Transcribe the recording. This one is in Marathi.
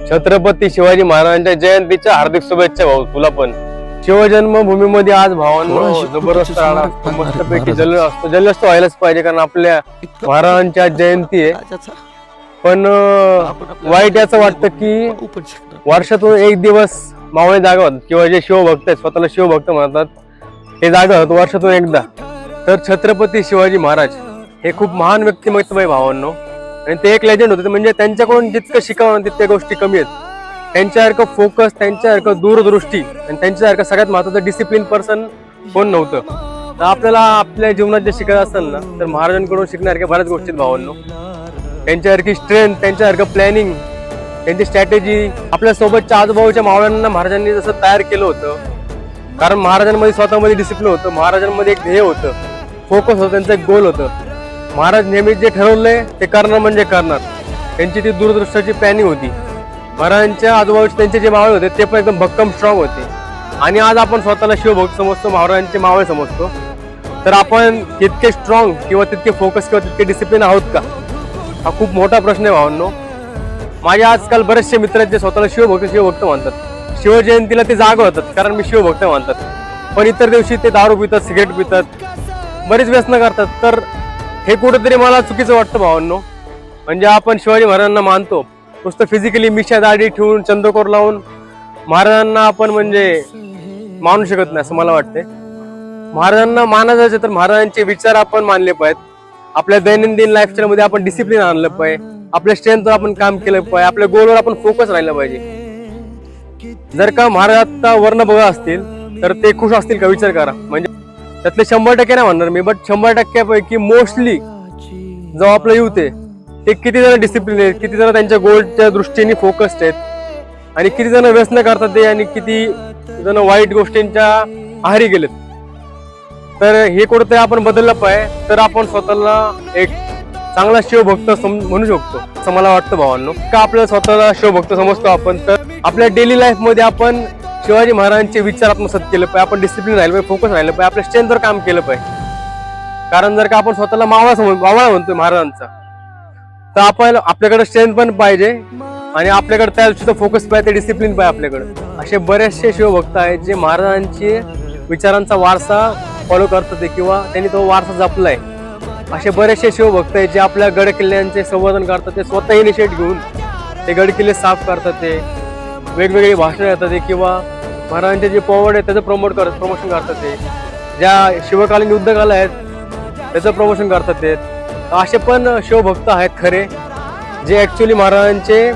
छत्रपती शिवाजी महाराजांच्या जयंतीच्या हार्दिक शुभेच्छा भाऊ तुला पण. शिवजन्मभूमीमध्ये आज भावांनो जबरदस्त राडा असतो, मस्तपैकी जल्लोष असतो. जल्लोष तर व्हायलाच पाहिजे कारण आपल्या महाराजांच्या जयंती आहे. पण वाईट याचं वाटतं की वर्षातून एक दिवस मावळे जागा होतात किंवा जे शिवभक्त आहेत, स्वतःला शिवभक्त म्हणतात, हे जागा होत वर्षातून एकदा. तर छत्रपती शिवाजी महाराज हे खूप महान व्यक्तिमत्व आहे भावांनो, आणि ते एक लेजंड होते. म्हणजे त्यांच्याकडून जितकं शिकावं तितक्या गोष्टी कमी आहेत. त्यांच्यासारखं फोकस, त्यांच्यासारखं दूरदृष्टी आणि त्यांच्यासारखं सगळ्यात महत्वाचं डिसिप्लिन पर्सन कोण नव्हतं. तर आपल्याला आपल्या जीवनात जे शिकायचं असेल ना तर महाराजांकडून शिकण्यासारख्या बऱ्याच गोष्टी भावांनो. त्यांच्यासारखी स्ट्रेंथ, त्यांच्यासारखं प्लॅनिंग, त्यांची स्ट्रॅटेजी. आपल्या सोबतच्या आजूबाजूच्या मावळ्यांना महाराजांनी जसं तयार केलं होतं, कारण महाराजांमध्ये स्वतःमध्ये डिसिप्लिन होतं, महाराजांमध्ये एक ध्येय होतं, फोकस होतं, त्यांचं एक गोल होतं. महाराज नेहमी जे ठरवलंय ते करणार म्हणजे करणार. त्यांची ती दूरदृष्टीची प्लॅनिंग होती. महाराजांच्या आजूबाजूचे त्यांचे जे मावळे होते ते पण एकदम भक्कम स्ट्रॉंग होते. आणि आज आपण स्वतःला शिवभक्त समजतो, महाराजांचे मावळे समजतो. तर आपण तितके स्ट्रॉंग किंवा तितके फोकस किंवा तितके डिसिप्लिन आहोत का, हा खूप मोठा प्रश्न आहे भावांनो. माझे आजकाल बरेचसे मित्र आहेत जे स्वतःला शिवभक्त म्हणतात. शिवजयंतीला ते जागा होतात कारण मी शिवभक्त म्हणतात, पण इतर दिवशी ते दारू पितात, सिगरेट पितात, बरेच व्यसन करतात. तर हे कुठेतरी मला चुकीचं वाटतं भावांनो. म्हणजे आपण शिवाजी महाराजांना मानतो, नुसतं फिजिकली मिशा दाढी ठेवून चंद्रकोर लावून महाराजांना आपण म्हणजे मानू शकत नाही असं मला वाटते. महाराजांना मानायचं तर महाराजांचे विचार आपण मानले पाहिजेत. आपल्या दैनंदिन लाईफस्टाईल मध्ये आपण डिसिप्लिन आणलं पाहिजे, आपल्या स्ट्रेंथवर आपण काम केलं पाहिजे, आपल्या गोलवर आपण फोकस राहिलं पाहिजे. जर का महाराज आता वर्ण बघा असतील तर ते खुश असतील का विचार करा. म्हणजे त्यातले 100% नाही म्हणणार मी, बट 100%पैकी मोस्टली जो आपलं युथ आहे ते किती जण डिसिप्लिन आहेत, किती जण त्यांच्या गोलच्या दृष्टीने फोकस्ड आहेत, आणि किती जण व्यसन करतात ते, आणि किती जण वाईट गोष्टींच्या आहारी गेलेत. तर हे कुठेतरी आपण बदललं पाहिजे, तर आपण स्वतःला एक चांगला शिवभक्त म्हणू शकतो असं मला वाटतं भावांनो. का आपल्याला स्वतःला शिवभक्त समजतो आपण, तर आपल्या डेली लाईफ मध्ये आपण शिवाजी महाराजांचे विचार आत्मसात केलं पाहिजे, आपण डिसिप्लिन राहिलं पाहिजे, फोकस राहिलं पाहिजे, आपल्या स्ट्रेंथवर काम केलं पाहिजे. कारण जर का आपण स्वतःला मावळा म्हणतोय महाराजांचा, तर आपण आपल्याकडे स्ट्रेंथ पण पाहिजे आणि आपल्याकडे त्या दृष्टीचा फोकस पाहिजे, डिसिप्लिन पाहिजे आपल्याकडे. असे बरेचसे शिवभक्त आहेत जे महाराजांचे विचारांचा वारसा फॉलो करतात किंवा त्यांनी तो वारसा जपलाय. असे बरेचसे शिवभक्त आहेत जे आपल्या गड किल्ल्यांचे संवर्धन करतात. ते स्वतः इनिशिएट घेऊन ते गड किल्ले साफ करतात, ते वेगवेगळी भाषणं देतात ते, किंवा महाराजांचे जे पॉवर्ड आहे त्याचं प्रमोशन करतात ते, ज्या शिवकालीन युद्धकला आहेत त्याचं प्रमोशन करतात ते. असे पण शिवभक्त आहेत खरे जे ऍक्च्युली महाराजांचे